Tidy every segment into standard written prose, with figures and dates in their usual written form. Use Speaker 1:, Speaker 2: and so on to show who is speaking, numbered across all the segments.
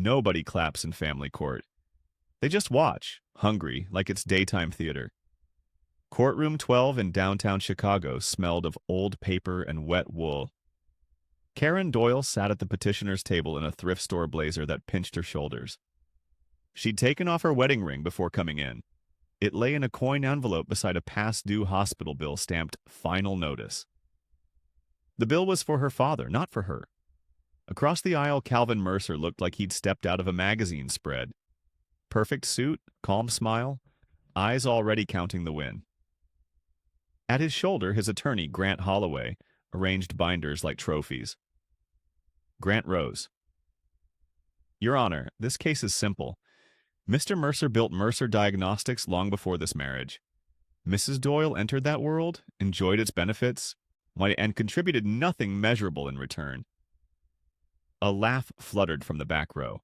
Speaker 1: Nobody claps in family court. They just watch, hungry, like it's daytime theater. Courtroom 12 in downtown Chicago smelled of old paper and wet wool. Karen Doyle sat at the petitioner's table in a thrift store blazer that pinched her shoulders. She'd taken off her wedding ring before coming in. It lay in a coin envelope beside a past-due hospital bill stamped "Final Notice." The bill was for her father, not for her. Across the aisle, Calvin Mercer looked like he'd stepped out of a magazine spread. Perfect suit, calm smile, eyes already counting the win. At his shoulder, his attorney, Grant Holloway, arranged binders like trophies. Grant rose. "Your Honor, this case is simple. Mr. Mercer built Mercer Diagnostics long before this marriage. Mrs. Doyle entered that world, enjoyed its benefits, and contributed nothing measurable in return." A laugh fluttered from the back row.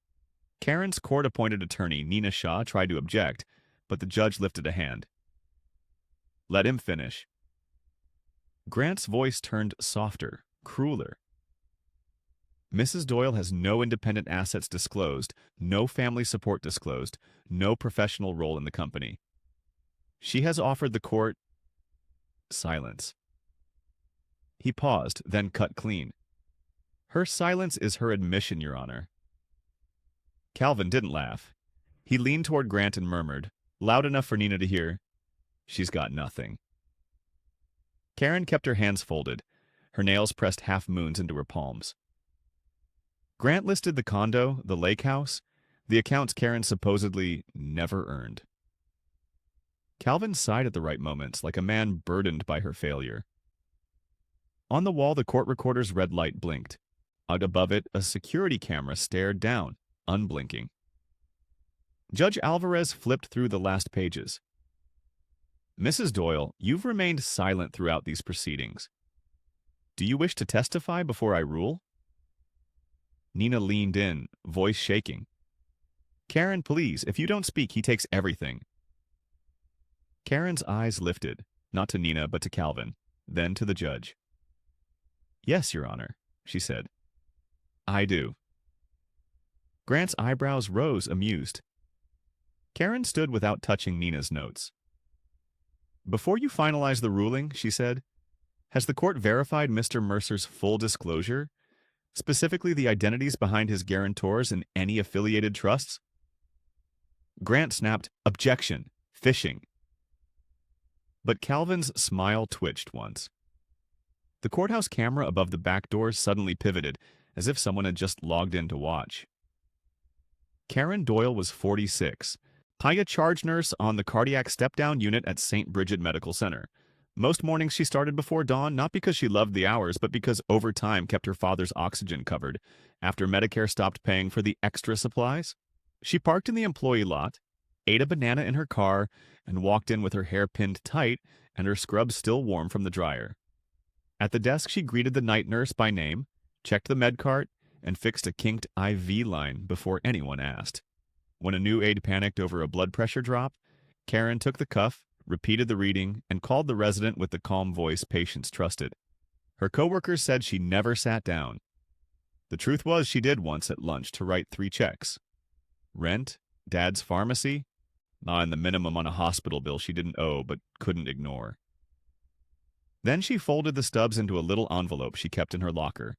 Speaker 1: Karen's court-appointed attorney, Nina Shaw, tried to object, but the judge lifted a hand. "Let him finish." Grant's voice turned softer, crueler. "Mrs. Doyle has no independent assets disclosed, no family support disclosed, no professional role in the company. She has offered the court—" Silence. He paused, then cut clean. "Her silence is her admission, Your Honor." Calvin didn't laugh. He leaned toward Grant and murmured, loud enough for Nina to hear, "She's got nothing." Karen kept her hands folded, her nails pressed half-moons into her palms. Grant listed the condo, the lake house, the accounts Karen supposedly never earned. Calvin sighed at the right moments, like a man burdened by her failure. On the wall, the court recorder's red light blinked. Out above it, a security camera stared down, unblinking. Judge Alvarez flipped through the last pages. "Mrs. Doyle, you've remained silent throughout these proceedings. Do you wish to testify before I rule?" Nina leaned in, voice shaking. "Karen, please, if you don't speak, he takes everything." Karen's eyes lifted, not to Nina but to Calvin, then to the judge. "Yes, Your Honor," she said. "I do." Grant's eyebrows rose, amused. Karen stood without touching Nina's notes. "Before you finalize the ruling," she said, "has the court verified Mr. Mercer's full disclosure, specifically the identities behind his guarantors and any affiliated trusts?" Grant snapped, "Objection! Phishing!" But Calvin's smile twitched once. The courthouse camera above the back doors suddenly pivoted, as if someone had just logged in to watch. Karen Doyle was 46, a charge nurse on the cardiac step-down unit at St. Bridget Medical Center. Most mornings she started before dawn, not because she loved the hours, but because overtime kept her father's oxygen covered after Medicare stopped paying for the extra supplies. She parked in the employee lot, ate a banana in her car, and walked in with her hair pinned tight and her scrubs still warm from the dryer. At the desk, she greeted the night nurse by name, checked the med cart, and fixed a kinked IV line before anyone asked. When a new aide panicked over a blood pressure drop, Karen took the cuff, repeated the reading, and called the resident with the calm voice patients trusted. Her coworkers said she never sat down. The truth was she did once at lunch to write 3 checks. Rent, Dad's pharmacy, and the minimum on a hospital bill she didn't owe but couldn't ignore. Then she folded the stubs into a little envelope she kept in her locker,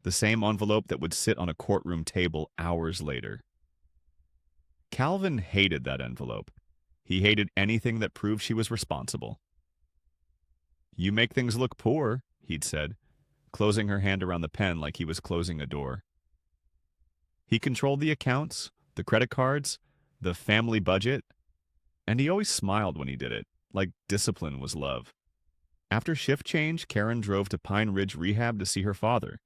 Speaker 1: the same envelope that would sit on a courtroom table hours later. Calvin hated that envelope. He hated anything that proved she was responsible. "You make things look poor," he'd said, closing her hand around the pen like he was closing a door. He controlled the accounts, the credit cards, the family budget, and he always smiled when he did it, like discipline was love. After shift change, Karen drove to Pine Ridge Rehab to see her father.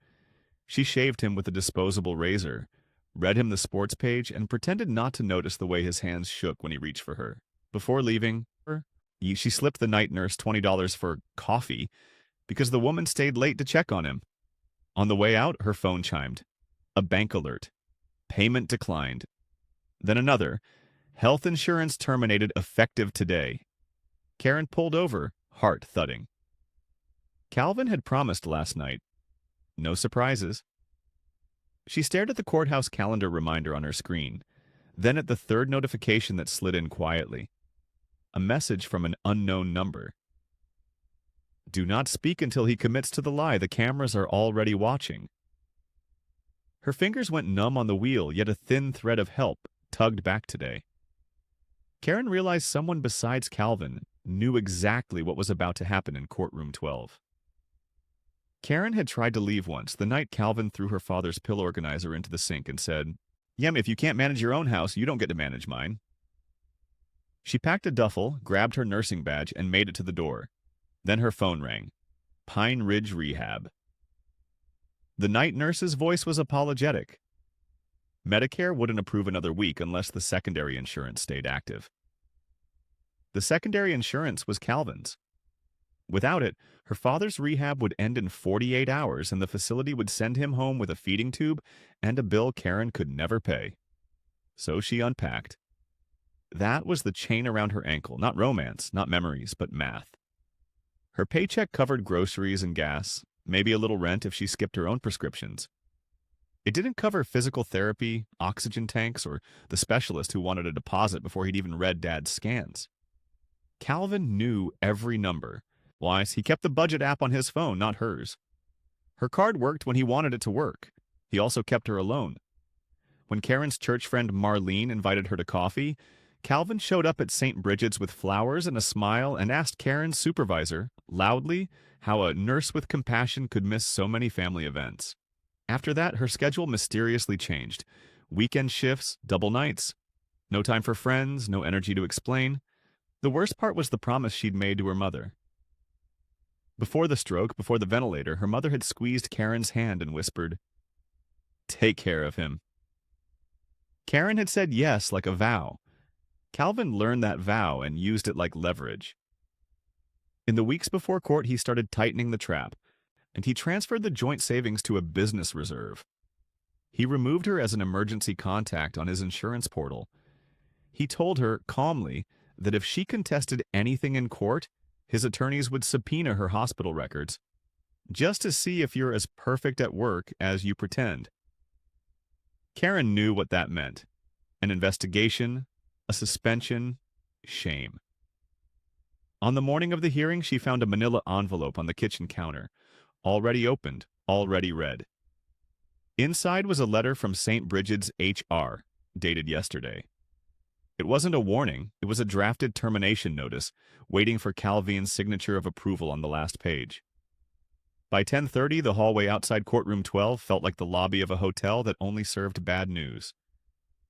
Speaker 1: She shaved him with a disposable razor, read him the sports page, and pretended not to notice the way his hands shook when he reached for her. Before leaving, she slipped the night nurse $20 for coffee because the woman stayed late to check on him. On the way out, her phone chimed. A bank alert. Payment declined. Then another. Health insurance terminated effective today. Karen pulled over, heart thudding. Calvin had promised last night. No surprises. She stared at the courthouse calendar reminder on her screen, then at the third notification that slid in quietly. A message from an unknown number. Do not speak until he commits to the lie. The cameras are already watching. Her fingers went numb on the wheel, yet a thin thread of help tugged back today. Karen realized someone besides Calvin knew exactly what was about to happen in courtroom 12. Karen had tried to leave once, the night Calvin threw her father's pill organizer into the sink and said, "Yem, if you can't manage your own house, you don't get to manage mine." She packed a duffel, grabbed her nursing badge, and made it to the door. Then her phone rang. Pine Ridge Rehab. The night nurse's voice was apologetic. Medicare wouldn't approve another week unless the secondary insurance stayed active. The secondary insurance was Calvin's. Without it, her father's rehab would end in 48 hours and the facility would send him home with a feeding tube and a bill Karen could never pay. So she unpacked. That was the chain around her ankle, not romance, not memories, but math. Her paycheck covered groceries and gas, maybe a little rent if she skipped her own prescriptions. It didn't cover physical therapy, oxygen tanks, or the specialist who wanted a deposit before he'd even read Dad's scans. Calvin knew every number. Why, he kept the budget app on his phone, not hers. Her card worked when he wanted it to work. He also kept her alone. When Karen's church friend Marlene invited her to coffee, Calvin showed up at St. Bridget's with flowers and a smile and asked Karen's supervisor, loudly, how a nurse with compassion could miss so many family events. After that, her schedule mysteriously changed. Weekend shifts, double nights. No time for friends, no energy to explain. The worst part was the promise she'd made to her mother. Before the stroke, before the ventilator, her mother had squeezed Karen's hand and whispered, "Take care of him." Karen had said yes like a vow. Calvin learned that vow and used it like leverage. In the weeks before court, he started tightening the trap, and he transferred the joint savings to a business reserve. He removed her as an emergency contact on his insurance portal. He told her, calmly, that if she contested anything in court, his attorneys would subpoena her hospital records, just to see if you're as perfect at work as you pretend. Karen knew what that meant. An investigation, a suspension, shame. On the morning of the hearing, she found a manila envelope on the kitchen counter, already opened, already read. Inside was a letter from St. Bridget's HR, dated yesterday. It wasn't a warning, it was a drafted termination notice, waiting for Calvin's signature of approval on the last page. By 10:30, the hallway outside courtroom 12 felt like the lobby of a hotel that only served bad news.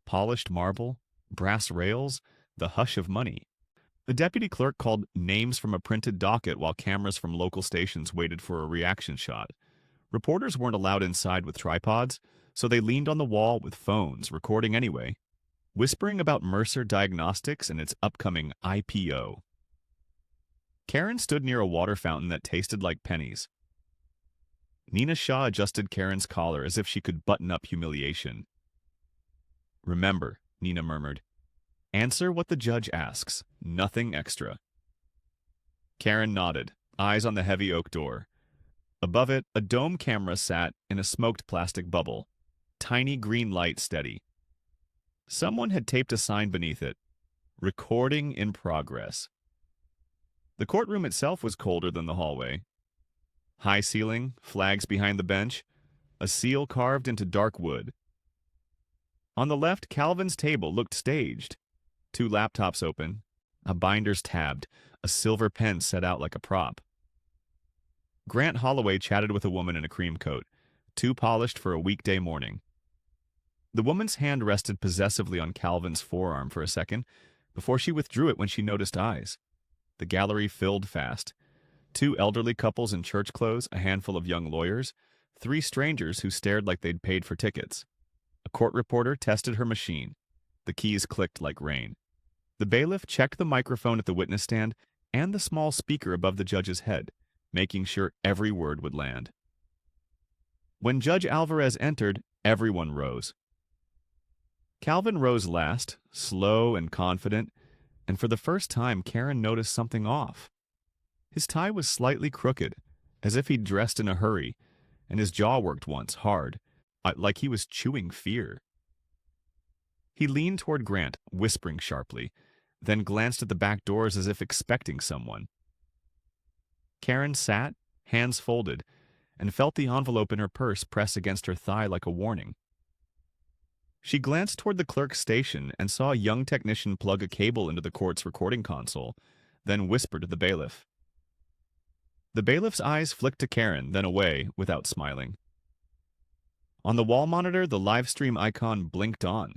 Speaker 1: Polished marble, brass rails, the hush of money. The deputy clerk called names from a printed docket while cameras from local stations waited for a reaction shot. Reporters weren't allowed inside with tripods, so they leaned on the wall with phones, recording anyway, whispering about Mercer Diagnostics and its upcoming IPO. Karen stood near a water fountain that tasted like pennies. Nina Shaw adjusted Karen's collar as if she could button up humiliation. "Remember," Nina murmured, "answer what the judge asks, nothing extra." Karen nodded, eyes on the heavy oak door. Above it, a dome camera sat in a smoked plastic bubble, tiny green light steady. Someone had taped a sign beneath it, "Recording in progress." The courtroom itself was colder than the hallway. High ceiling, flags behind the bench, a seal carved into dark wood. On the left, Calvin's table looked staged. 2 laptops open, a binder's tabbed, a silver pen set out like a prop. Grant Holloway chatted with a woman in a cream coat, too polished for a weekday morning. The woman's hand rested possessively on Calvin's forearm for a second, before she withdrew it when she noticed eyes. The gallery filled fast. 2 elderly couples in church clothes, a handful of young lawyers, 3 strangers who stared like they'd paid for tickets. A court reporter tested her machine. The keys clicked like rain. The bailiff checked the microphone at the witness stand and the small speaker above the judge's head, making sure every word would land. When Judge Alvarez entered, everyone rose. Calvin rose last, slow and confident, and for the first time Karen noticed something off. His tie was slightly crooked, as if he'd dressed in a hurry, and his jaw worked once, hard, like he was chewing fear. He leaned toward Grant, whispering sharply, then glanced at the back doors as if expecting someone. Karen sat, hands folded, and felt the envelope in her purse press against her thigh like a warning. She glanced toward the clerk's station and saw a young technician plug a cable into the court's recording console, then whisper to the bailiff. The bailiff's eyes flicked to Karen, then away, without smiling. On the wall monitor, the live stream icon blinked on.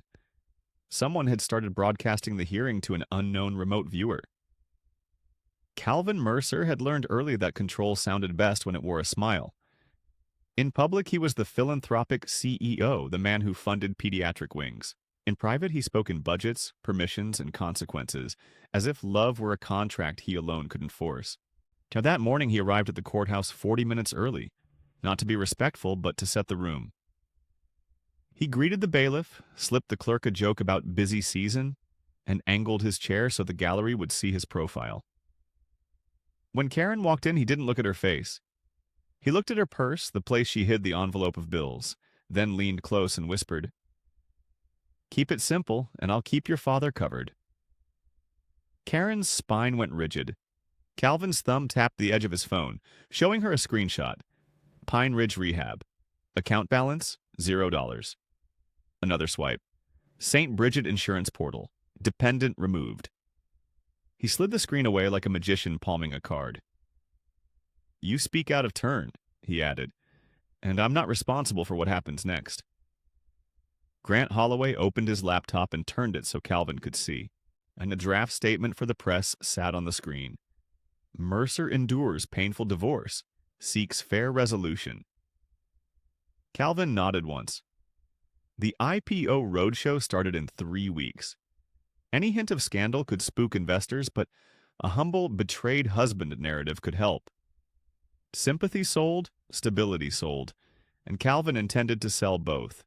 Speaker 1: Someone had started broadcasting the hearing to an unknown remote viewer. Calvin Mercer had learned early that control sounded best when it wore a smile. In public, he was the philanthropic CEO, the man who funded pediatric wings. In private, he spoke in budgets, permissions, and consequences, as if love were a contract he alone could enforce. Now that morning, he arrived at the courthouse 40 minutes early, not to be respectful, but to set the room. He greeted the bailiff, slipped the clerk a joke about busy season, and angled his chair so the gallery would see his profile. When Karen walked in, he didn't look at her face. He looked at her purse, the place she hid the envelope of bills, then leaned close and whispered, "Keep it simple, and I'll keep your father covered." Karen's spine went rigid. Calvin's thumb tapped the edge of his phone, showing her a screenshot. Pine Ridge Rehab. Account balance, $0. Another swipe. St. Bridget Insurance Portal. Dependent removed. He slid the screen away like a magician palming a card. "You speak out of turn," he added, "and I'm not responsible for what happens next." Grant Holloway opened his laptop and turned it so Calvin could see, and a draft statement for the press sat on the screen. Mercer endures painful divorce, seeks fair resolution. Calvin nodded once. The IPO roadshow started in 3 weeks. Any hint of scandal could spook investors, but a humble, betrayed husband narrative could help. Sympathy sold, stability sold, and Calvin intended to sell both.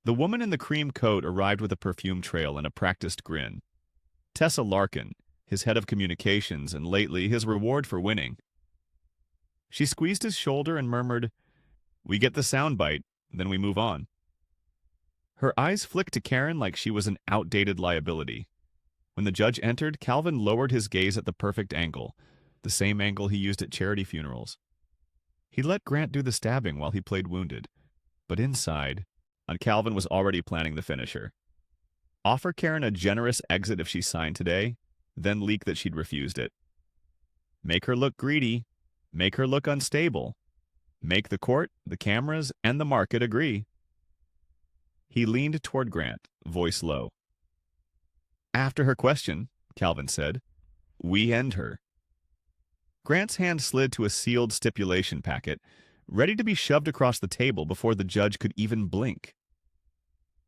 Speaker 1: The woman in the cream coat arrived with a perfume trail and a practiced grin. Tessa Larkin, his head of communications, and lately his reward for winning. She squeezed his shoulder and murmured, "We get the soundbite, then we move on." Her eyes flicked to Karen like she was an outdated liability. When the judge entered, Calvin lowered his gaze at the perfect angle, the same angle he used at charity funerals. He let Grant do the stabbing while he played wounded, but inside, Calvin was already planning the finisher. Offer Karen a generous exit if she signed today, then leak that she'd refused it. Make her look greedy, make her look unstable, make the court, the cameras, and the market agree. He leaned toward Grant, voice low. "After her question," Calvin said, "we end her." Grant's hand slid to a sealed stipulation packet, ready to be shoved across the table before the judge could even blink.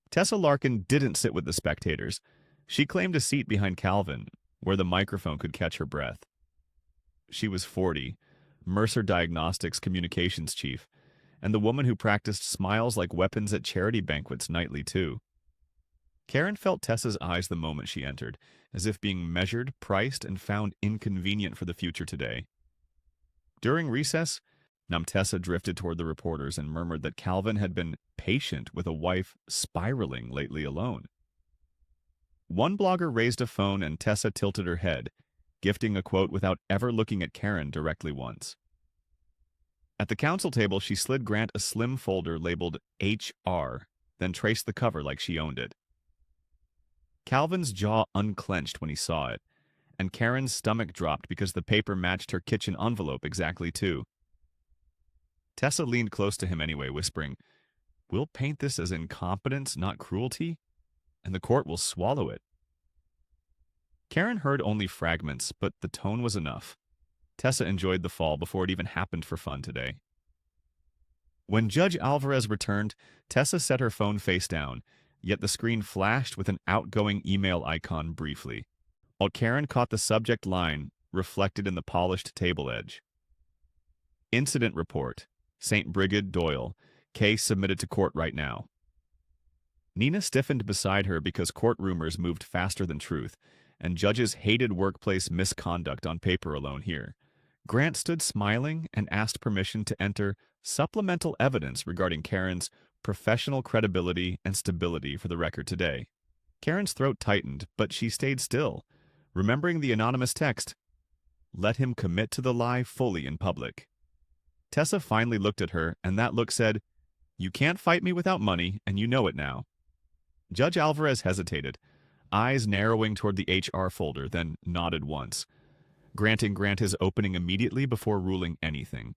Speaker 1: Tessa Larkin didn't sit with the spectators. She claimed a seat behind Calvin, where the microphone could catch her breath. She was 40, Mercer Diagnostics communications chief, and the woman who practiced smiles like weapons at charity banquets nightly, too. Karen felt Tessa's eyes the moment she entered, as if being measured, priced, and found inconvenient for the future today. During recess, Tessa drifted toward the reporters and murmured that Calvin had been patient with a wife spiraling lately alone. One blogger raised a phone and Tessa tilted her head, gifting a quote without ever looking at Karen directly once. At the counsel table, she slid Grant a slim folder labeled HR, then traced the cover like she owned it. Calvin's jaw unclenched when he saw it, and Karen's stomach dropped because the paper matched her kitchen envelope exactly, too. Tessa leaned close to him anyway, whispering, "We'll paint this as incompetence, not cruelty, and the court will swallow it." Karen heard only fragments, but the tone was enough. Tessa enjoyed the fall before it even happened for fun today. When Judge Alvarez returned, Tessa set her phone face down, yet the screen flashed with an outgoing email icon briefly, while Karen caught the subject line reflected in the polished table edge. Incident report. St. Brigid Doyle. Case submitted to court right now. Nina stiffened beside her because court rumors moved faster than truth, and judges hated workplace misconduct on paper alone here. Grant stood smiling and asked permission to enter supplemental evidence regarding Karen's professional credibility and stability for the record today. Karen's throat tightened, but she stayed still, remembering the anonymous text, "Let him commit to the lie fully in public." Tessa finally looked at her, and that look said, "You can't fight me without money, and you know it now." Judge Alvarez hesitated, eyes narrowing toward the HR folder, then nodded once, granting Grant his opening immediately before ruling anything.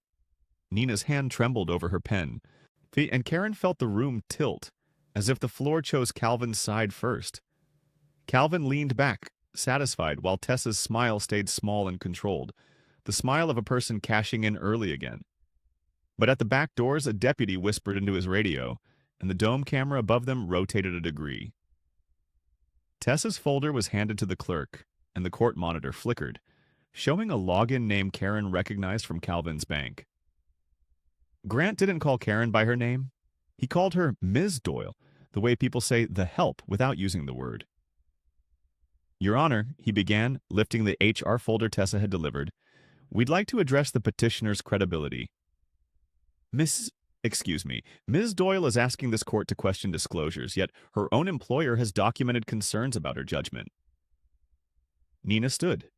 Speaker 1: Nina's hand trembled over her pen, and Karen felt the room tilt, as if the floor chose Calvin's side first. Calvin leaned back, satisfied, while Tessa's smile stayed small and controlled, the smile of a person cashing in early again. But at the back doors, a deputy whispered into his radio, and the dome camera above them rotated a degree. Tessa's folder was handed to the clerk, and the court monitor flickered, showing a login name Karen recognized from Calvin's bank. Grant didn't call Karen by her name. He called her Ms. Doyle, the way people say the help without using the word. "Your Honor," he began, lifting the HR folder Tessa had delivered, "we'd like to address the petitioner's credibility." Ms. Doyle is asking this court to question disclosures, yet her own employer has documented concerns about her judgment." Nina stood.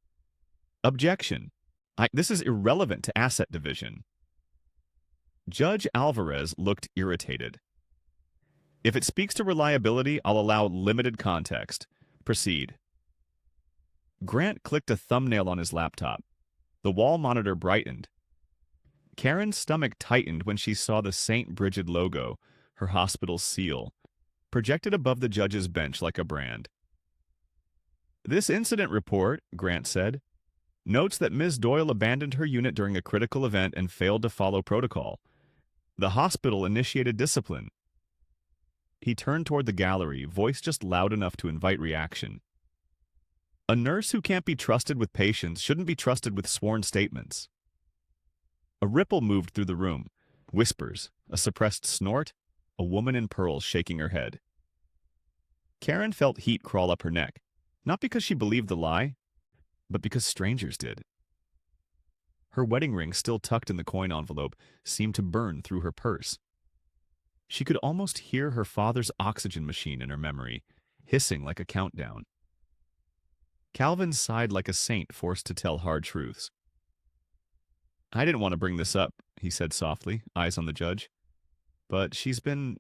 Speaker 1: "Objection. This is irrelevant to asset division." Judge Alvarez looked irritated. "If it speaks to reliability, I'll allow limited context. Proceed." Grant clicked a thumbnail on his laptop. The wall monitor brightened. Karen's stomach tightened when she saw the St. Bridget logo, her hospital's seal, projected above the judge's bench like a brand. "This incident report," Grant said, "notes that Ms. Doyle abandoned her unit during a critical event and failed to follow protocol. The hospital initiated discipline." He turned toward the gallery, voice just loud enough to invite reaction. "A nurse who can't be trusted with patients shouldn't be trusted with sworn statements." A ripple moved through the room. Whispers, a suppressed snort, a woman in pearls shaking her head. Karen felt heat crawl up her neck, not because she believed the lie, but because strangers did. Her wedding ring, still tucked in the coin envelope, seemed to burn through her purse. She could almost hear her father's oxygen machine in her memory, hissing like a countdown. Calvin sighed like a saint forced to tell hard truths. "I didn't want to bring this up," he said softly, eyes on the judge. "But she's been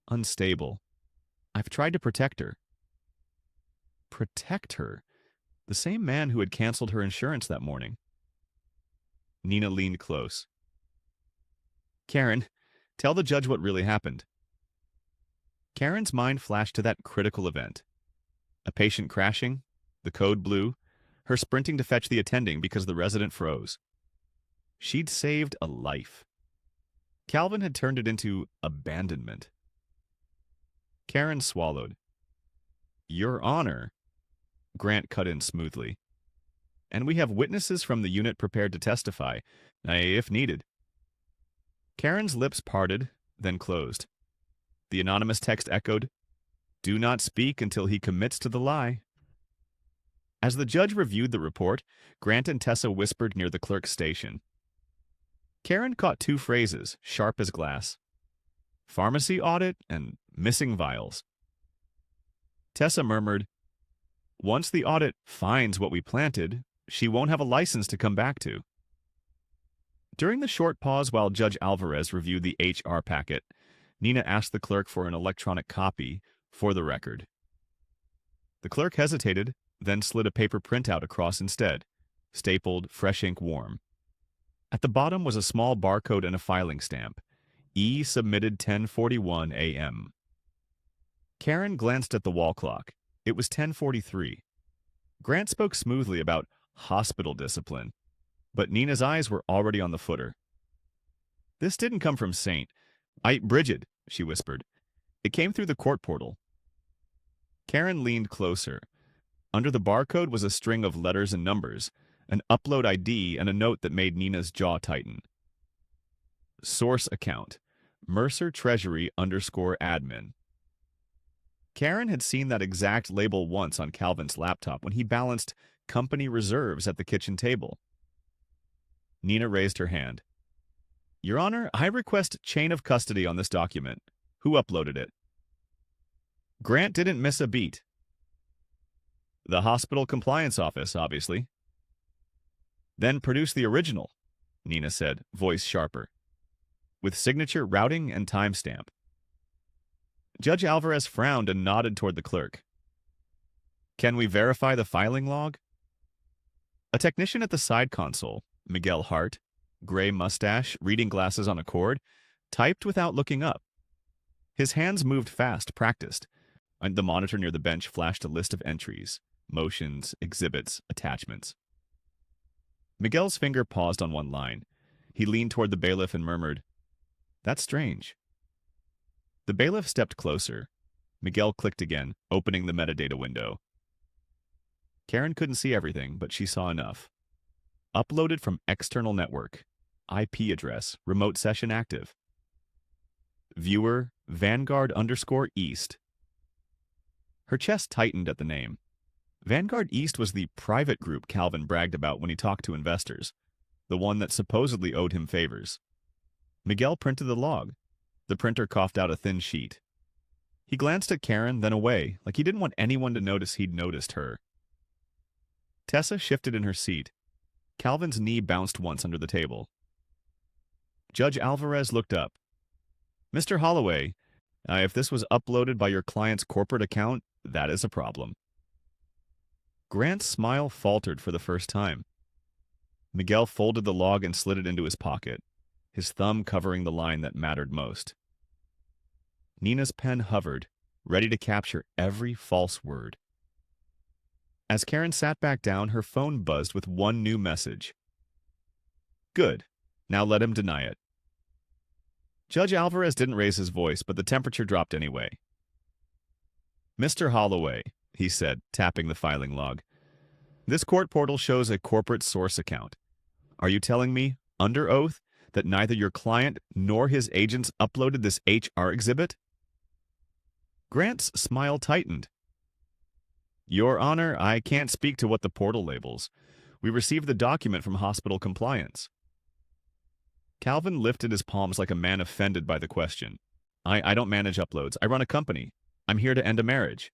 Speaker 1: unstable. I've tried to protect her." Protect her? The same man who had canceled her insurance that morning. Nina leaned close. "Karen, tell the judge what really happened." Karen's mind flashed to that critical event. A patient crashing, the code blue, her sprinting to fetch the attending because the resident froze. She'd saved a life. Calvin had turned it into abandonment. Karen swallowed. "Your Honor," Grant cut in smoothly, "and we have witnesses from the unit prepared to testify, if needed." Karen's lips parted, then closed. The anonymous text echoed, "Do not speak until he commits to the lie." As the judge reviewed the report, Grant and Tessa whispered near the clerk's station. Karen caught two phrases, sharp as glass: pharmacy audit and missing vials. Tessa murmured, "Once the audit finds what we planted, she won't have a license to come back to." During the short pause while Judge Alvarez reviewed the HR packet, Nina asked the clerk for an electronic copy for the record. The clerk hesitated, then slid a paper printout across instead, stapled, fresh ink warm. At the bottom was a small barcode and a filing stamp. E submitted 10:41 a.m. Karen glanced at the wall clock. It was 10:43. Grant spoke smoothly about hospital discipline, but Nina's eyes were already on the footer. "This didn't come from Bridget," she whispered. "It came through the court portal." Karen leaned closer. Under the barcode was a string of letters and numbers, an upload ID, and a note that made Nina's jaw tighten. Source account, Mercer Treasury _admin. Karen had seen that exact label once on Calvin's laptop when he balanced company reserves at the kitchen table. Nina raised her hand. Your Honor, I request chain of custody on this document. Who uploaded it? Grant didn't miss a beat. The hospital compliance office, obviously. Then produce the original, Nina said, voice sharper, with signature, routing, and timestamp. Judge Alvarez frowned and nodded toward the clerk. Can we verify the filing log? A technician at the side console, Miguel Hart, gray mustache, reading glasses on a cord, typed without looking up. His hands moved fast, practiced, and the monitor near the bench flashed a list of entries, motions, exhibits, attachments. Miguel's finger paused on one line. He leaned toward the bailiff and murmured, That's strange. The bailiff stepped closer. Miguel clicked again, opening the metadata window. Karen couldn't see everything, but she saw enough. Uploaded from external network. IP address, remote session active. Viewer, Vanguard_East. Her chest tightened at the name. Vanguard East was the private group Calvin bragged about when he talked to investors, the one that supposedly owed him favors. Miguel printed the log. The printer coughed out a thin sheet. He glanced at Karen, then away, like he didn't want anyone to notice he'd noticed her. Tessa shifted in her seat. Calvin's knee bounced once under the table. Judge Alvarez looked up. Mr. Holloway, if this was uploaded by your client's corporate account, that is a problem. Grant's smile faltered for the first time. Miguel folded the log and slid it into his pocket, his thumb covering the line that mattered most. Nina's pen hovered, ready to capture every false word. As Karen sat back down, her phone buzzed with one new message. Good. Now let him deny it. Judge Alvarez didn't raise his voice, but the temperature dropped anyway. Mr. Holloway, he said, tapping the filing log. This court portal shows a corporate source account. Are you telling me, under oath, that neither your client nor his agents uploaded this HR exhibit? Grant's smile tightened. Your Honor, I can't speak to what the portal labels. We received the document from hospital compliance. Calvin lifted his palms like a man offended by the question. I don't manage uploads. I run a company. I'm here to end a marriage.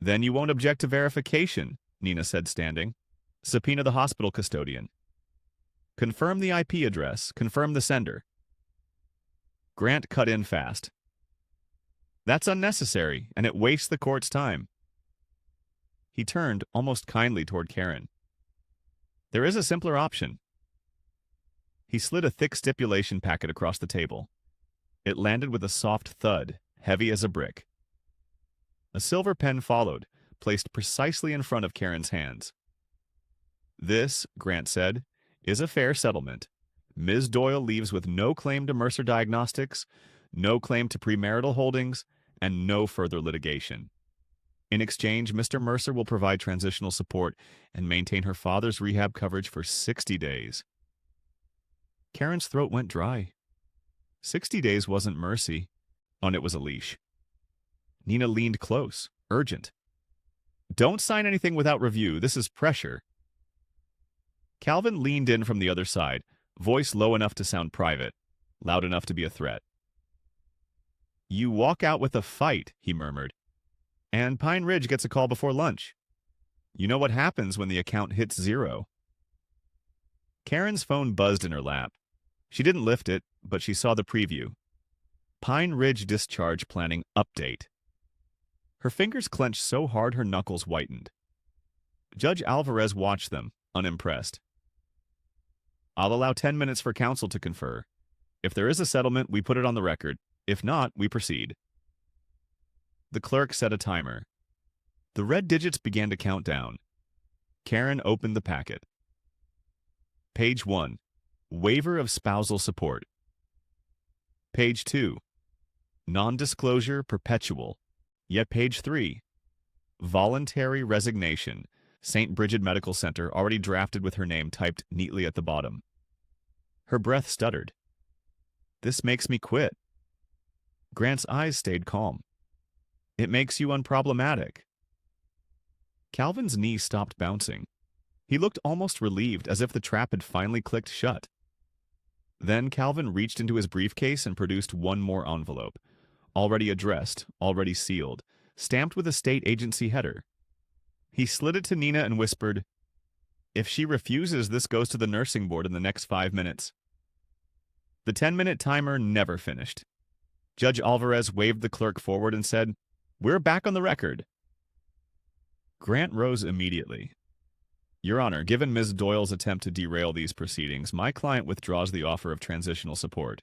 Speaker 1: Then you won't object to verification, Nina said, standing. Subpoena the hospital custodian. Confirm the IP address. Confirm the sender. Grant cut in fast. That's unnecessary, and it wastes the court's time. He turned almost kindly toward Karen. There is a simpler option. He slid a thick stipulation packet across the table. It landed with a soft thud, heavy as a brick. A silver pen followed, placed precisely in front of Karen's hands. This, Grant said, is a fair settlement. Ms. Doyle leaves with no claim to Mercer Diagnostics, no claim to premarital holdings, and no further litigation. In exchange, Mr. Mercer will provide transitional support and maintain her father's rehab coverage for 60 days. Karen's throat went dry. 60 days wasn't mercy, and it was a leash. Nina leaned close, urgent. Don't sign anything without review. This is pressure. Calvin leaned in from the other side, voice low enough to sound private, loud enough to be a threat. You walk out with a fight, he murmured. And Pine Ridge gets a call before lunch. You know what happens when the account hits zero. Karen's phone buzzed in her lap. She didn't lift it, but she saw the preview. Pine Ridge Discharge Planning Update. Her fingers clenched so hard her knuckles whitened. Judge Alvarez watched them, unimpressed. I'll allow 10 minutes for counsel to confer. If there is a settlement, we put it on the record. If not, we proceed. The clerk set a timer. The red digits began to count down. Karen opened the packet. Page 1. Waiver of spousal support. Page 2. Non-disclosure perpetual. Yet page 3. Voluntary resignation. St. Bridget Medical Center, already drafted with her name typed neatly at the bottom. Her breath stuttered. This makes me quit. Grant's eyes stayed calm. It makes you unproblematic. Calvin's knee stopped bouncing. He looked almost relieved, as if the trap had finally clicked shut. Then Calvin reached into his briefcase and produced one more envelope, already addressed, already sealed, stamped with a state agency header. He slid it to Nina and whispered, "If she refuses, this goes to the nursing board in the next 5 minutes." The 10-minute timer never finished. Judge Alvarez waved the clerk forward and said, "We're back on the record." Grant rose immediately. "Your Honor, given Ms. Doyle's attempt to derail these proceedings, my client withdraws the offer of transitional support.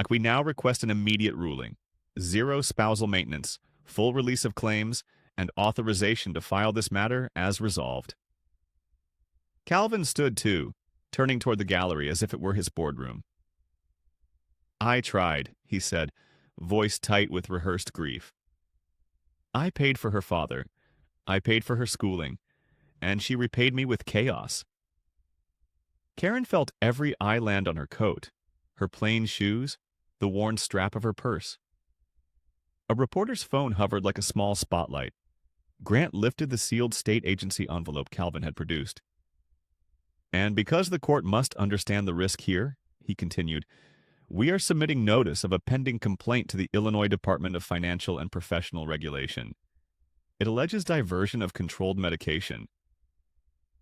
Speaker 1: We now request an immediate ruling. 0 spousal maintenance, full release of claims, and authorization to file this matter as resolved." Calvin stood too, turning toward the gallery as if it were his boardroom. "I tried," he said, voice tight with rehearsed grief. "I paid for her father. I paid for her schooling. And she repaid me with chaos." Karen felt every eyelid on her coat, her plain shoes, the worn strap of her purse. A reporter's phone hovered like a small spotlight. Grant lifted the sealed state agency envelope Calvin had produced. "And because the court must understand the risk here," he continued, "we are submitting notice of a pending complaint to the Illinois Department of Financial and Professional Regulation. It alleges diversion of controlled medication."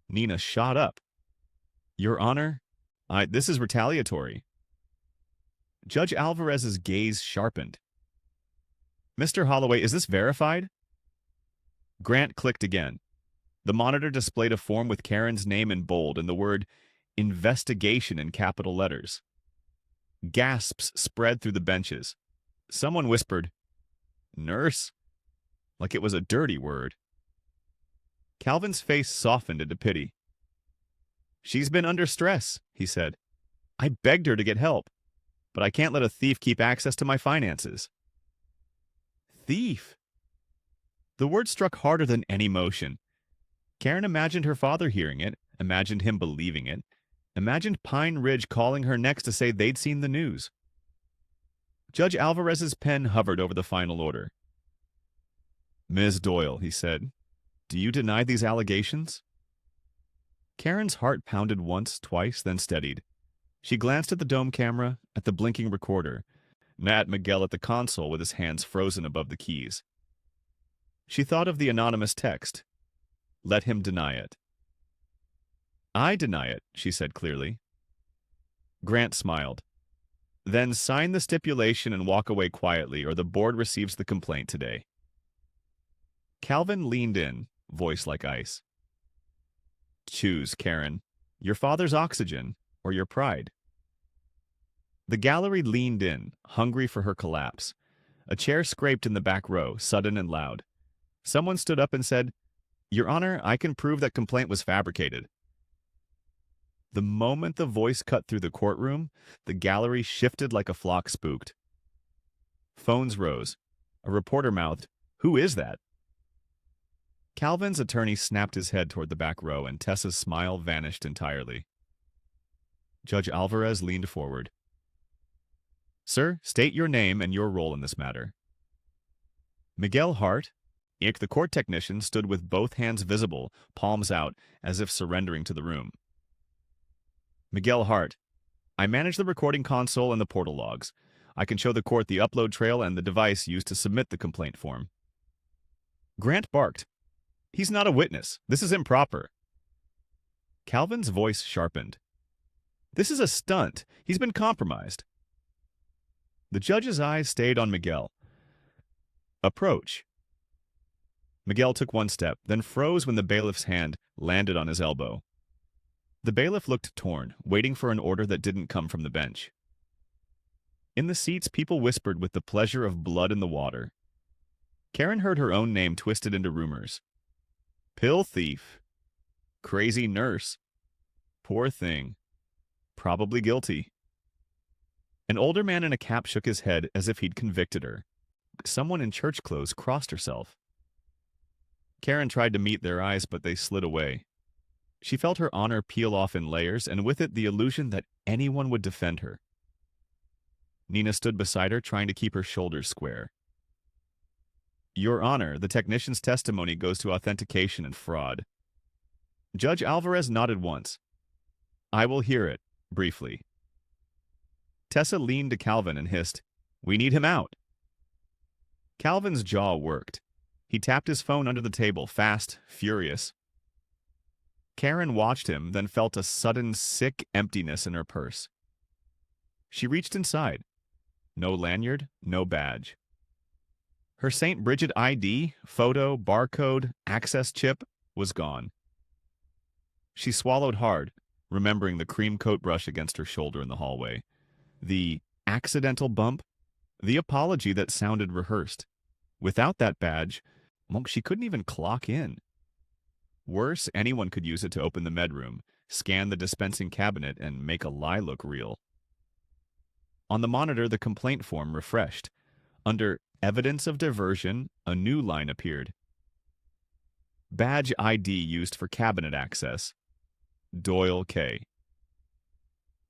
Speaker 1: Nina shot up. "Your Honor, this is retaliatory." Judge Alvarez's gaze sharpened. "Mr. Holloway, is this verified?" Grant clicked again. The monitor displayed a form with Karen's name in bold and the word "investigation" in capital letters. Gasps spread through the benches. Someone whispered, "Nurse?" like it was a dirty word. Calvin's face softened into pity. "She's been under stress," he said. "I begged her to get help, but I can't let a thief keep access to my finances." Thief! The word struck harder than any motion. Karen imagined her father hearing it, imagined him believing it, imagined Pine Ridge calling her next to say they'd seen the news. Judge Alvarez's pen hovered over the final order. "Ms. Doyle," he said, "do you deny these allegations?" Karen's heart pounded once, twice, then steadied. She glanced at the dome camera, at the blinking recorder, and at Miguel at the console with his hands frozen above the keys. She thought of the anonymous text. Let him deny it. "I deny it," she said clearly. Grant smiled. "Then sign the stipulation and walk away quietly, or the board receives the complaint today." Calvin leaned in, voice like ice. "Choose, Karen. Your father's oxygen, or your pride." The gallery leaned in, hungry for her collapse. A chair scraped in the back row, sudden and loud. Someone stood up and said, "Your Honor, I can prove that complaint was fabricated." The moment the voice cut through the courtroom, the gallery shifted like a flock spooked. Phones rose. A reporter mouthed, "Who is that?" Calvin's attorney snapped his head toward the back row, and Tessa's smile vanished entirely. Judge Alvarez leaned forward. "Sir, state your name and your role in this matter." Miguel Hart, the court technician, stood with both hands visible, palms out, as if surrendering to the room. "Miguel Hart, I manage the recording console and the portal logs. I can show the court the upload trail and the device used to submit the complaint form." Grant barked. "He's not a witness. This is improper." Calvin's voice sharpened. "This is a stunt. He's been compromised." The judge's eyes stayed on Miguel. "Approach." Miguel took one step, then froze when the bailiff's hand landed on his elbow. The bailiff looked torn, waiting for an order that didn't come from the bench. In the seats, people whispered with the pleasure of blood in the water. Karen heard her own name twisted into rumors. Pill thief. Crazy nurse. Poor thing. Probably guilty. An older man in a cap shook his head as if he'd convicted her. Someone in church clothes crossed herself. Karen tried to meet their eyes, but they slid away. She felt her honor peel off in layers, and with it the illusion that anyone would defend her. Nina stood beside her, trying to keep her shoulders square. "Your Honor, the technician's testimony goes to authentication and fraud." Judge Alvarez nodded once. I will hear it, briefly. Tessa leaned to Calvin and hissed, We need him out. Calvin's jaw worked. He tapped his phone under the table, fast, furious. Karen watched him, then felt a sudden, sick emptiness in her purse. She reached inside. No lanyard, no badge. Her St. Bridget ID, photo, barcode, access chip was gone. She swallowed hard, remembering the cream coat brush against her shoulder in the hallway. The accidental bump, the apology that sounded rehearsed. Without that badge, she couldn't even clock in. Worse, anyone could use it to open the medroom, scan the dispensing cabinet, and make a lie look real. On the monitor, the complaint form refreshed. Under Evidence of Diversion, a new line appeared. Badge ID used for cabinet access. Doyle K.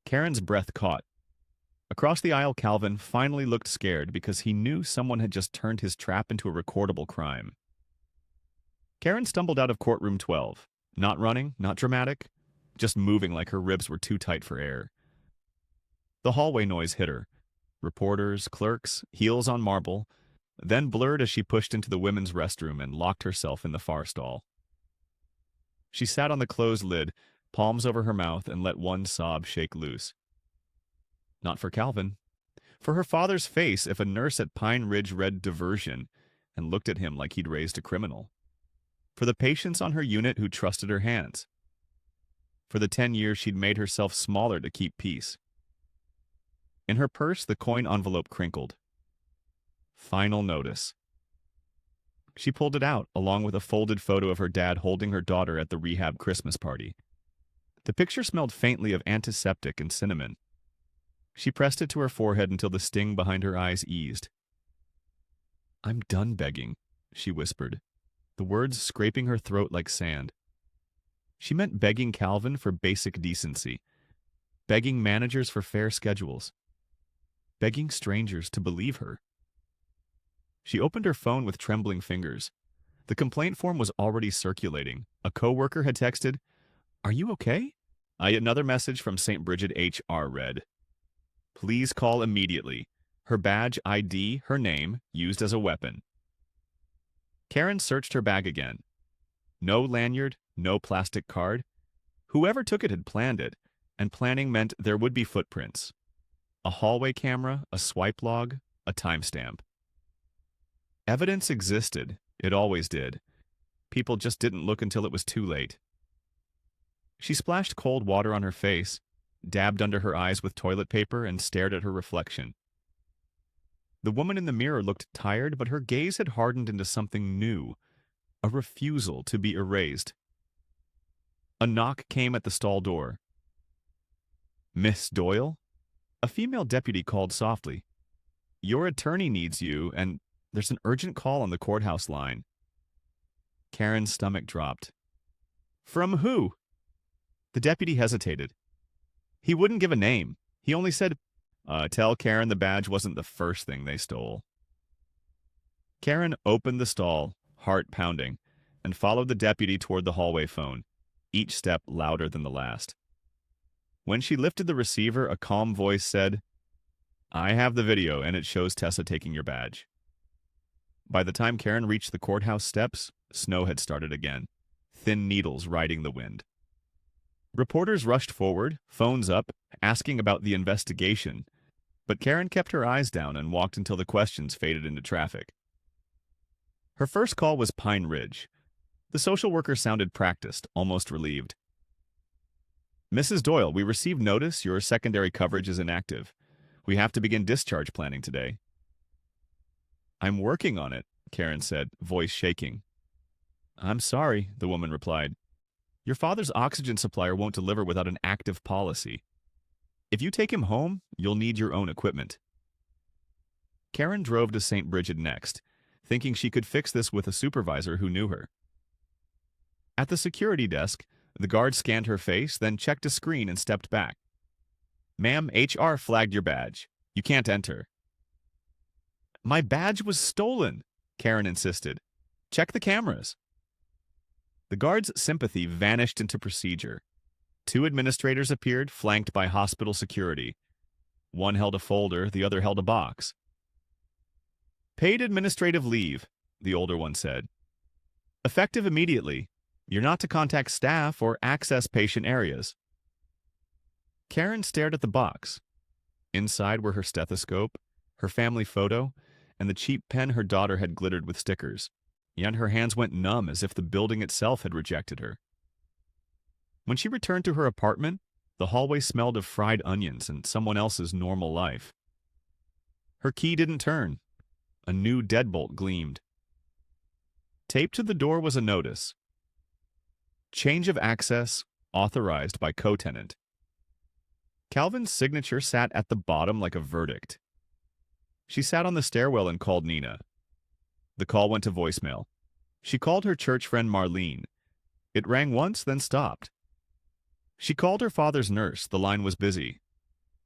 Speaker 1: Karen's breath caught. Across the aisle, Calvin finally looked scared because he knew someone had just turned his trap into a recordable crime. Karen stumbled out of courtroom 12. Not running, not dramatic, just moving like her ribs were too tight for air. The hallway noise hit her. Reporters, clerks, heels on marble, then blurred as she pushed into the women's restroom and locked herself in the far stall. She sat on the closed lid, palms over her mouth, and let one sob shake loose. Not for Calvin. For her father's face if a nurse at Pine Ridge read diversion and looked at him like he'd raised a criminal. For the patients on her unit who trusted her hands. For the 10 years she'd made herself smaller to keep peace. In her purse, the coin envelope crinkled. Final notice. She pulled it out, along with a folded photo of her dad holding her daughter at the rehab Christmas party. The picture smelled faintly of antiseptic and cinnamon. She pressed it to her forehead until the sting behind her eyes eased. I'm done begging, she whispered, the words scraping her throat like sand. She meant begging Calvin for basic decency, begging managers for fair schedules, begging strangers to believe her. She opened her phone with trembling fingers. The complaint form was already circulating. A coworker had texted, Are you okay? Another message from St. Bridget HR read, Please call immediately. Her badge ID, her name, used as a weapon. Karen searched her bag again. No lanyard, no plastic card. Whoever took it had planned it, and planning meant there would be footprints. A hallway camera, a swipe log, a timestamp. Evidence existed. It always did. People just didn't look until it was too late. She splashed cold water on her face, dabbed under her eyes with toilet paper, and stared at her reflection. The woman in the mirror looked tired, but her gaze had hardened into something new, a refusal to be erased. A knock came at the stall door. Miss Doyle? A female deputy called softly. Your attorney needs you, and there's an urgent call on the courthouse line. Karen's stomach dropped. From who? The deputy hesitated. He wouldn't give a name. He only said, tell Karen the badge wasn't the first thing they stole. Karen opened the stall, heart pounding, and followed the deputy toward the hallway phone, each step louder than the last. When she lifted the receiver, a calm voice said, I have the video, and it shows Tessa taking your badge. By the time Karen reached the courthouse steps, snow had started again, thin needles riding the wind. Reporters rushed forward, phones up, asking about the investigation, but Karen kept her eyes down and walked until the questions faded into traffic. Her first call was Pine Ridge. The social worker sounded practiced, almost relieved. Mrs. Doyle, we received notice your secondary coverage is inactive. We have to begin discharge planning today. I'm working on it, Karen said, voice shaking. I'm sorry, the woman replied. Your father's oxygen supplier won't deliver without an active policy. If you take him home, you'll need your own equipment. Karen drove to St. Bridget next, thinking she could fix this with a supervisor who knew her. At the security desk, the guard scanned her face, then checked a screen and stepped back. Ma'am, HR flagged your badge. You can't enter. My badge was stolen, Karen insisted. Check the cameras. The guard's sympathy vanished into procedure. Two administrators appeared, flanked by hospital security. One held a folder, the other held a box. "Paid administrative leave," the older one said. "Effective immediately. You're not to contact staff or access patient areas." Karen stared at the box. Inside were her stethoscope, her family photo, and the cheap pen her daughter had glittered with stickers. Yet her hands went numb as if the building itself had rejected her. When she returned to her apartment, the hallway smelled of fried onions and someone else's normal life. Her key didn't turn. A new deadbolt gleamed. Taped to the door was a notice. Change of access authorized by co-tenant. Calvin's signature sat at the bottom like a verdict. She sat on the stairwell and called Nina. The call went to voicemail. She called her church friend Marlene. It rang once, then stopped. She called her father's nurse. The line was busy.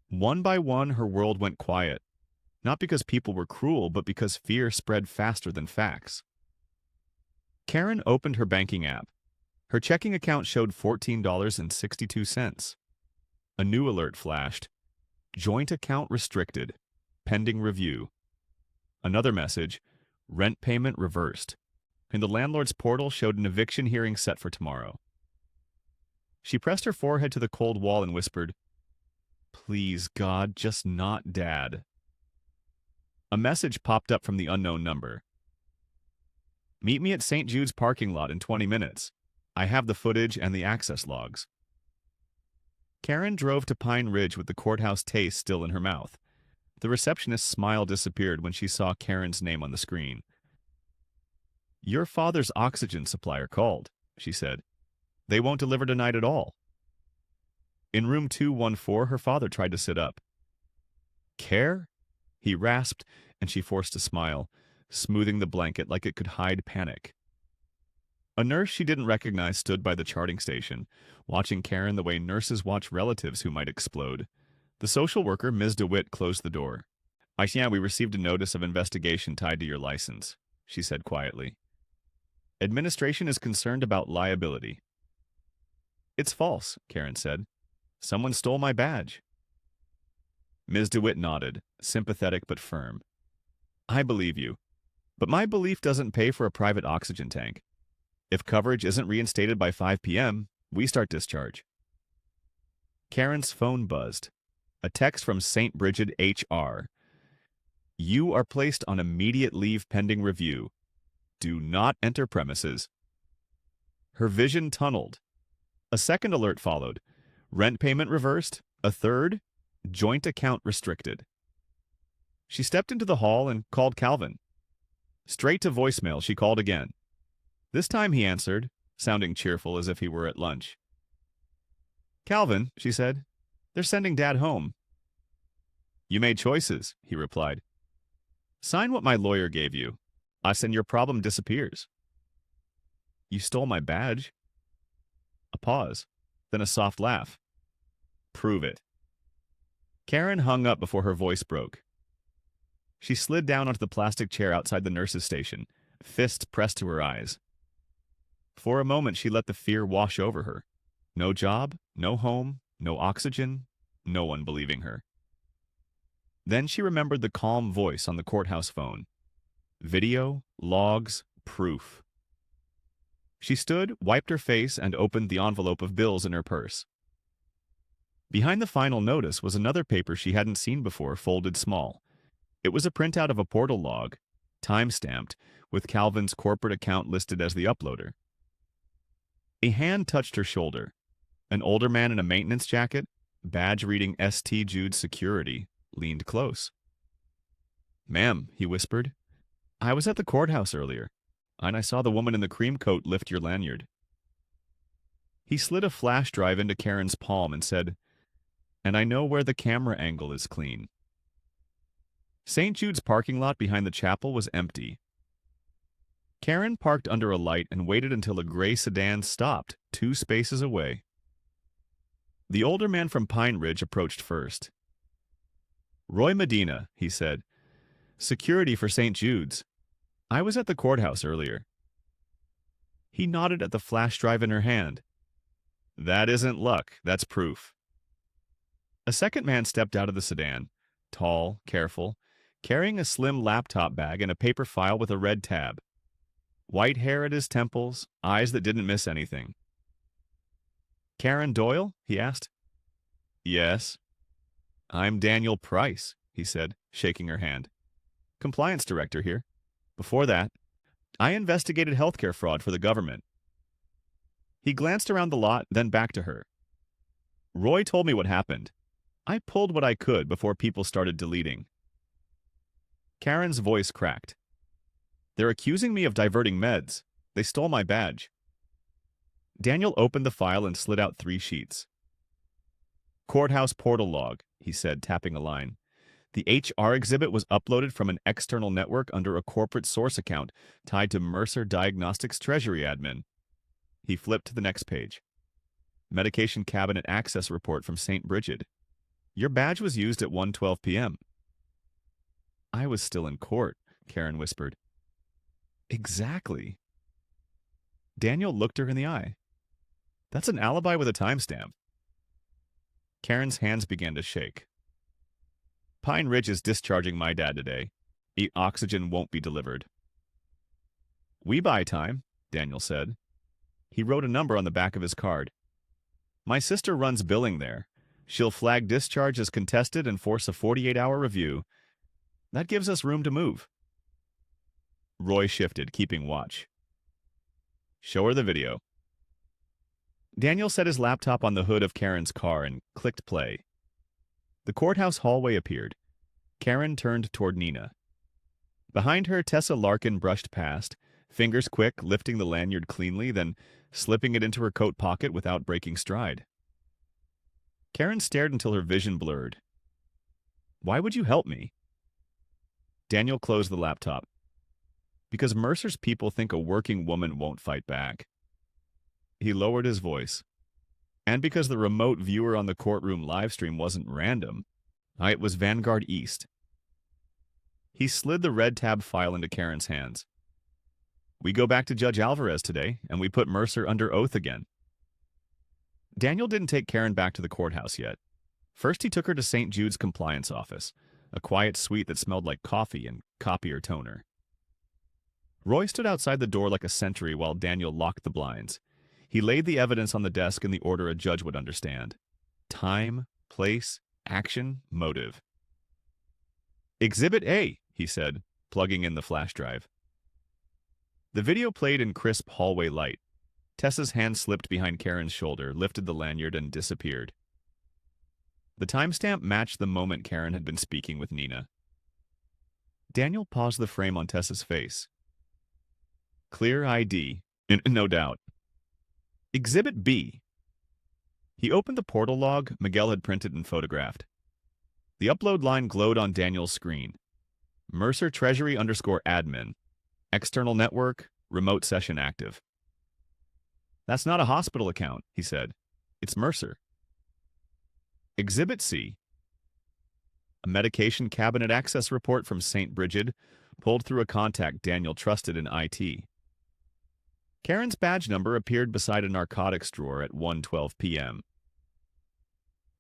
Speaker 1: One by one, her world went quiet. Not because people were cruel, but because fear spread faster than facts. Karen opened her banking app. Her checking account showed $14.62. A new alert flashed. Joint account restricted. Pending review. Another message. Rent payment reversed. And the landlord's portal showed an eviction hearing set for tomorrow. She pressed her forehead to the cold wall and whispered, "Please, God, just not Dad." A message popped up from the unknown number. "Meet me at St. Jude's parking lot in 20 minutes. I have the footage and the access logs." Karen drove to Pine Ridge with the courthouse taste still in her mouth. The receptionist's smile disappeared when she saw Karen's name on the screen. "Your father's oxygen supplier called," she said. "They won't deliver tonight at all." In room 214, her father tried to sit up. "Care?" he rasped, and she forced a smile, smoothing the blanket like it could hide panic. A nurse she didn't recognize stood by the charting station, watching Karen the way nurses watch relatives who might explode. The social worker, Ms. DeWitt, closed the door. "Yeah, we received a notice of investigation tied to your license," she said quietly. "Administration is concerned about liability." "It's false," Karen said. "Someone stole my badge." Ms. DeWitt nodded, sympathetic but firm. "I believe you. But my belief doesn't pay for a private oxygen tank. If coverage isn't reinstated by 5 p.m., we start discharge." Karen's phone buzzed. A text from St. Bridget HR. "You are placed on immediate leave pending review. Do not enter premises." Her vision tunneled. A second alert followed. Rent payment reversed. A third, joint account restricted. She stepped into the hall and called Calvin. Straight to voicemail, she called again. This time he answered, sounding cheerful as if he were at lunch. "Calvin," she said, "they're sending Dad home." "You made choices," he replied. "Sign what my lawyer gave you. Us and your problem disappears." "You stole my badge." A pause, then a soft laugh. "Prove it." Karen hung up before her voice broke. She slid down onto the plastic chair outside the nurse's station, fists pressed to her eyes. For a moment she let the fear wash over her. No job, no home, no oxygen, no one believing her. Then she remembered the calm voice on the courthouse phone. Video, logs, proof. She stood, wiped her face, and opened the envelope of bills in her purse. Behind the final notice was another paper she hadn't seen before, folded small. It was a printout of a portal log, time-stamped, with Calvin's corporate account listed as the uploader. A hand touched her shoulder. An older man in a maintenance jacket, badge reading St. Jude Security, leaned close. "Ma'am," he whispered, "I was at the courthouse earlier, and I saw the woman in the cream coat lift your lanyard." He slid a flash drive into Karen's palm and said, "And I know where the camera angle is clean." St. Jude's parking lot behind the chapel was empty. Karen parked under a light and waited until a gray sedan stopped 2 spaces away. The older man from Pine Ridge approached first. "Roy Medina," he said. "Security for St. Jude's. I was at the courthouse earlier." He nodded at the flash drive in her hand. That isn't luck, that's proof. A second man stepped out of the sedan, tall, careful, carrying a slim laptop bag and a paper file with a red tab. White hair at his temples, eyes that didn't miss anything. Karen Doyle? He asked. Yes. I'm Daniel Price, he said, shaking her hand. Compliance director here. Before that, I investigated healthcare fraud for the government. He glanced around the lot, then back to her. Roy told me what happened. I pulled what I could before people started deleting. Karen's voice cracked. They're accusing me of diverting meds. They stole my badge. Daniel opened the file and slid out 3 sheets. Courthouse portal log, he said, tapping a line. The HR exhibit was uploaded from an external network under a corporate source account tied to Mercer Diagnostics Treasury admin. He flipped to the next page. Medication cabinet access report from St. Bridget. Your badge was used at 1:12 p.m. I was still in court, Karen whispered. Exactly. Daniel looked her in the eye. That's an alibi with a timestamp. Karen's hands began to shake. Pine Ridge is discharging my dad today. Oxygen won't be delivered. We buy time, Daniel said. He wrote a number on the back of his card. My sister runs billing there. She'll flag discharge as contested and force a 48-hour review. That gives us room to move. Roy shifted, keeping watch. Show her the video. Daniel set his laptop on the hood of Karen's car and clicked play. The courthouse hallway appeared. Karen turned toward Nina. Behind her, Tessa Larkin brushed past, fingers quick, lifting the lanyard cleanly, then slipping it into her coat pocket without breaking stride. Karen stared until her vision blurred. Why would you help me? Daniel closed the laptop. Because Mercer's people think a working woman won't fight back. He lowered his voice. And because the remote viewer on the courtroom livestream wasn't random, it was Vanguard East. He slid the red tab file into Karen's hands. We go back to Judge Alvarez today, and we put Mercer under oath again. Daniel didn't take Karen back to the courthouse yet. First, he took her to St. Jude's compliance office, a quiet suite that smelled like coffee and copier toner. Roy stood outside the door like a sentry while Daniel locked the blinds. He laid the evidence on the desk in the order a judge would understand. Time, place, action, motive. Exhibit A, he said, plugging in the flash drive. The video played in crisp hallway light. Tessa's hand slipped behind Karen's shoulder, lifted the lanyard, and disappeared. The timestamp matched the moment Karen had been speaking with Nina. Daniel paused the frame on Tessa's face. Clear ID, no doubt. Exhibit B. He opened the portal log Miguel had printed and photographed. The upload line glowed on Daniel's screen. Mercer Treasury _admin. External network, remote session active. That's not a hospital account, he said. It's Mercer. Exhibit C. A medication cabinet access report from St. Bridget, pulled through a contact Daniel trusted in IT. Karen's badge number appeared beside a narcotics drawer at 1:12 p.m.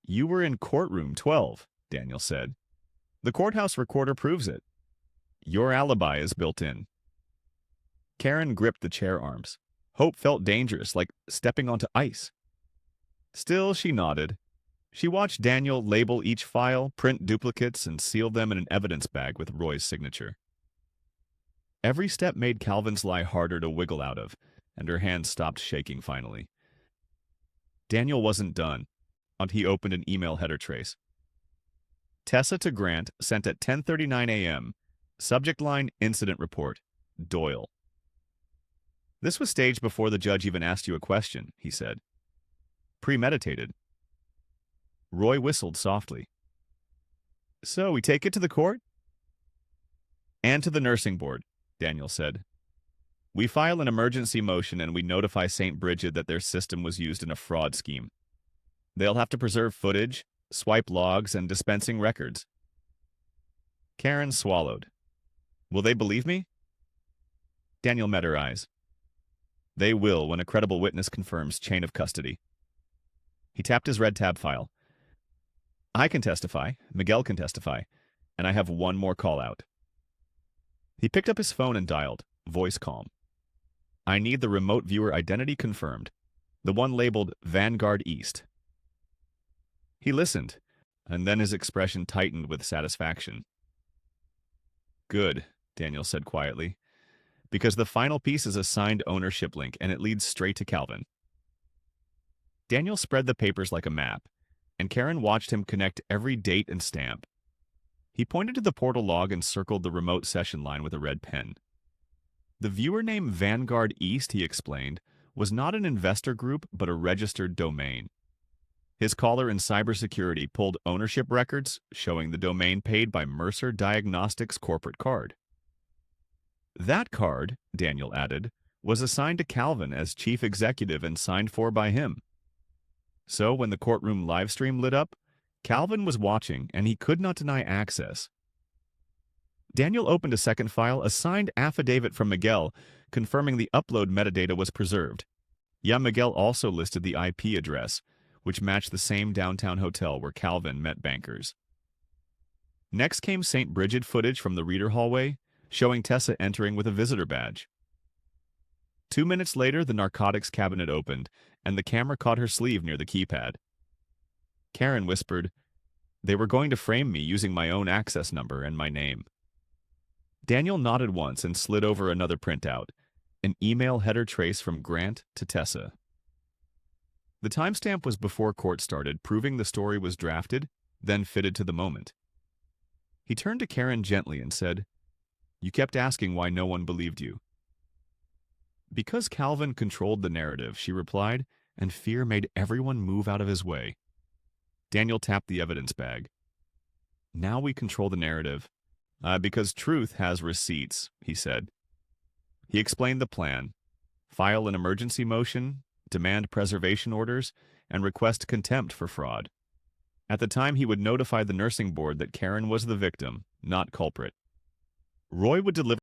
Speaker 1: You were in courtroom 12, Daniel said. The courthouse recorder proves it. Your alibi is built in. Karen gripped the chair arms. Hope felt dangerous, like stepping onto ice. Still, she nodded. She watched Daniel label each file, print duplicates, and seal them in an evidence bag with Roy's signature. Every step made Calvin's lie harder to wiggle out of, and her hands stopped shaking finally. Daniel wasn't done, and he opened an email header trace. Tessa to Grant, sent at 10:39 a.m. Subject line, incident report. Doyle. This was staged before the judge even asked you a question, he said. Premeditated. Roy whistled softly. So we take it to the court? And to the nursing board, Daniel said. We file an emergency motion and we notify St. Bridget that their system was used in a fraud scheme. They'll have to preserve footage, swipe logs, and dispensing records. Karen swallowed. Will they believe me? Daniel met her eyes. They will when a credible witness confirms chain of custody. He tapped his red tab file. I can testify, Miguel can testify, and I have one more call out. He picked up his phone and dialed, voice calm. I need the remote viewer identity confirmed, the one labeled Vanguard East. He listened, and then his expression tightened with satisfaction. Good, Daniel said quietly, because the final piece is a signed ownership link and it leads straight to Calvin. Daniel spread the papers like a map, and Karen watched him connect every date and stamp. He pointed to the portal log and circled the remote session line with a red pen. The viewer name Vanguard East, he explained, was not an investor group but a registered domain. His caller in cybersecurity pulled ownership records showing the domain paid by Mercer Diagnostics' corporate card. That card, Daniel added, was assigned to Calvin as chief executive and signed for by him. So when the courtroom livestream lit up, Calvin was watching and he could not deny access. Daniel opened a second file, a signed affidavit from Miguel, confirming the upload metadata was preserved. Miguel also listed the IP address, which matched the same downtown hotel where Calvin met bankers. Next came St. Bridget footage from the reader hallway, showing Tessa entering with a visitor badge. 2 minutes later, the narcotics cabinet opened, and the camera caught her sleeve near the keypad. Karen whispered, "They were going to frame me using my own access number and my name." Daniel nodded once and slid over another printout, an email header trace from Grant to Tessa. The timestamp was before court started, proving the story was drafted, then fitted to the moment. He turned to Karen gently and said, "You kept asking why no one believed you." "Because Calvin controlled the narrative," she replied, "and fear made everyone move out of his way." Daniel tapped the evidence bag. "Now we control the narrative. Because truth has receipts," he said. He explained the plan: file an emergency motion, demand preservation orders, and request contempt for fraud. At the time, he would notify the nursing board that Karen was the victim, not culprit. Roy would deliver